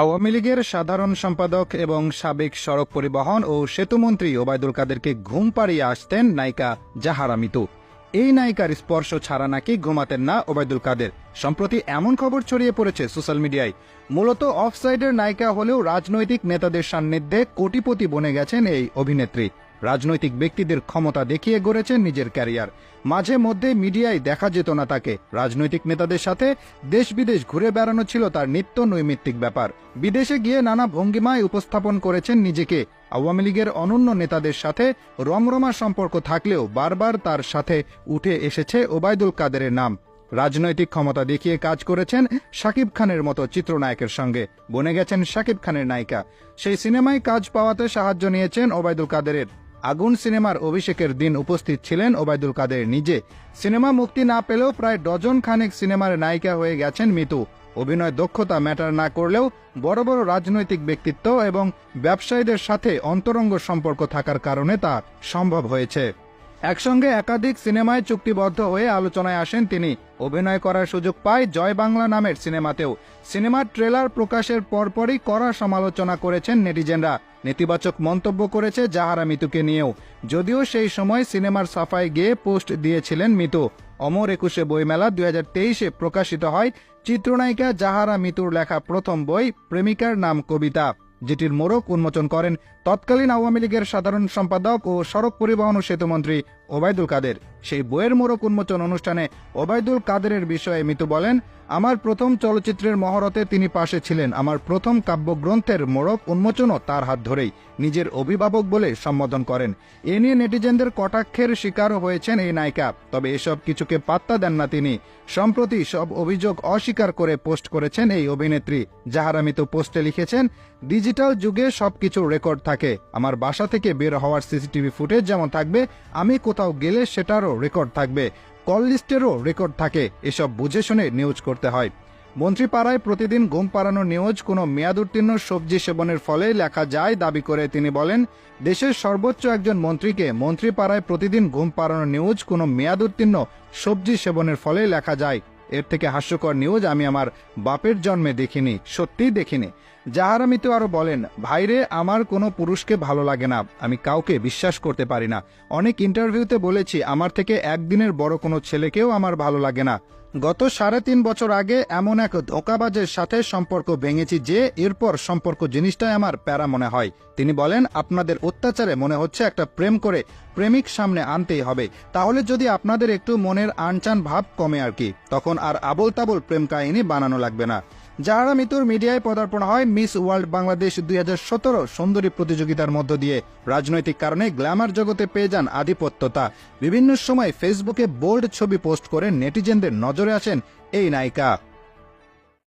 আওয়ামী লীগের সাধারণ সম্পাদক এবং সাবেক সড়ক পরিবহন ও সেতুমন্ত্রী ওবায়দুল কাদেরকে ঘুম পাড়িয়ে আসতেন নায়িকা জাহারা মিতু। এই নায়িকার স্পর্শ ছাড়া নাকি ঘুমাতেন না ওবায়দুল কাদের। সম্প্রতি এমন খবর ছড়িয়ে পড়েছে সোশ্যাল মিডিয়ায়। মূলত অফসাইডের নায়িকা হলেও রাজনৈতিক নেতাদের সান্নিধ্যে কোটিপতি বনে গেছেন এই অভিনেত্রী। রাজনৈতিক ব্যক্তিদের ক্ষমতা দেখিয়ে গড়েছেন নিজের ক্যারিয়ার। মাঝে মধ্যে মিডিয়ায় দেখা যেত না তাকে। রাজনৈতিক নেতাদের সাথে দেশ বিদেশ ঘুরে বেড়ানো ছিল তার নিত্য নৈমিত্তিক ব্যাপার। বিদেশে গিয়ে নানা ভঙ্গিমায় উপস্থাপন করেছেন নিজেকে। আওয়ামী লীগের অনন্য নেতাদের সাথে রমরমা সম্পর্ক থাকলেও বারবার তার সাথে উঠে এসেছে ওবায়দুল কাদেরের নাম। রাজনৈতিক ক্ষমতা দেখিয়ে কাজ করেছেন শাকিব খানের মতো চিত্রনায়কের সঙ্গে, বনে গেছেন শাকিব খানের নায়িকা। সেই সিনেমায় কাজ পাওয়াতে সাহায্য নিয়েছেন ওবায়দুল কাদেরের। আগুন সিনেমার অভিষেকের দিন উপস্থিত ছিলেন ওবায়দুল কাদের নিজে। সিনেমা মুক্তি না পেলেও প্রায় ডজন খানেক সিনেমার নায়িকা হয়ে গেছেন মিতু। অভিনয় দক্ষতা ম্যাটার না করলেও বড় বড় রাজনৈতিক ব্যক্তিত্ব এবং ব্যবসায়ীদের সাথে অন্তরঙ্গ সম্পর্ক থাকার কারণে তা সম্ভব হয়েছে। একসঙ্গে একাধিক সিনেমায় চুক্তিবদ্ধ হয়ে আলোচনায় আসেন তিনি। অভিনয় করার সুযোগ পায় জয় বাংলা নামের সিনেমাতেও। সিনেমার ট্রেলার প্রকাশের পরপরই কড়া সমালোচনা করেছেন নেটিজেনরা। নেতিবাচক মন্তব্য করেছে জাহারা মিতুকে নিয়েও। যদিও সেই সময় সিনেমার সাফাই গেয়ে পোস্ট দিয়েছিলেন মিতু। অমর একুশে বইমেলা 2023-এ প্রকাশিত হয় চিত্রনায়িকা জাহারা মিতুর লেখা প্রথম বই প্রেমিকার নাম কবিতা, যেটির মোড়ক উন্মোচন করেন তৎকালীন আওয়ামী লীগের সাধারণ সম্পাদক ও সড়ক পরিবহন ও সেতুমন্ত্রী ওবায়দুল কাদের। সেই বইয়ের মোড়ক উন্মোচন অনুষ্ঠানে ওবায়দুল কাদেরের বিষয়ে মিতু বলেন, আমার প্রথম চলচ্চিত্রের মহরতে তিনি পাশে ছিলেন। আমার প্রথম কাব্যগ্রন্থের মোড়ক উন্মোচনও তার হাত ধরেই। নিজের অভিভাবক বলে সম্বোধন করেন। এ নিয়ে নেটিজেনদের কটাক্ষের শিকারও হয়েছেন এই নায়িকা। তবে এসব কিছুকে পাত্তা দেন না তিনি। সম্প্রতি সব অভিযোগ অস্বীকার করে পোস্ট করেছেন এই অভিনেত্রী। জাহারা মিতু পোস্টে লিখেছেন, ডিজিটাল যুগে সবকিছু রেকর্ড থাকে। আমার বাসা থেকে বের হওয়ার সিসিটিভি ফুটেজ যেমন থাকবে, আমি কোথাও গেলে সেটারও রেকর্ড থাকবে, কল লিস্টেরও রেকর্ড থাকে। এসব বুঝে শুনে নিউজ করতে হয়। মন্ত্রীপাড়ায় প্রতিদিন ঘুম পাড়ানো নিউজ কোনো মেয়াদোত্তীর্ণ সবজি সেবনের ফলে লেখা যায় দাবি করে তিনি বলেন, দেশের সর্বোচ্চ একজন মন্ত্রীকে মন্ত্রীপাড়ায় প্রতিদিন ঘুম পাড়ানো নিউজ কোনো মেয়াদোত্তীর্ণ সবজি সেবনের ফলে লেখা যায়। এর থেকে হাস্যকর নিউজ আমি আমার বাপের জন্মে দেখিনি, সত্যিই দেখিনি। জাহারা মিতু আরো বলেন, ভাইরে, আমার কোনো পুরুষকে ভালো লাগে না। আমি কাউকে বিশ্বাস করতে পারি না। অনেক ইন্টারভিউতে বলেছি, আমার থেকে একদিনের বড় কোনো ছেলেকেও আমার ভালো লাগে না। গত 3.5 বছর আগে এমন এক ধোঁকাবাজের সাথে সম্পর্ক ভেঙেছি যে এরপর সম্পর্ক জিনিসটাই আমার প্যারা মনে হয়। তিনি বলেন, আপনাদের অত্যাচারে মনে হচ্ছে একটা প্রেম করে প্রেমিক সামনে আনতেই হবে, তাহলে যদি আপনাদের একটু মনের আনচান ভাব কমে আর কি, তখন আর আবোল তাবোল প্রেম কাহিনী বানানো লাগবে না। জাহারা মিতুর মিডিয়ায় পদার্পণ হয় মিস ওয়ার্ল্ড বাংলাদেশ 2017 সুন্দরী প্রতিযোগিতার মধ্য দিয়ে। রাজনৈতিক কারণে গ্ল্যামার জগতে পেয়ে যান আধিপত্যতা। বিভিন্ন সময় ফেসবুকে বোল্ড ছবি পোস্ট করে নেটিজেনদের নজরে আসেন এই নায়িকা।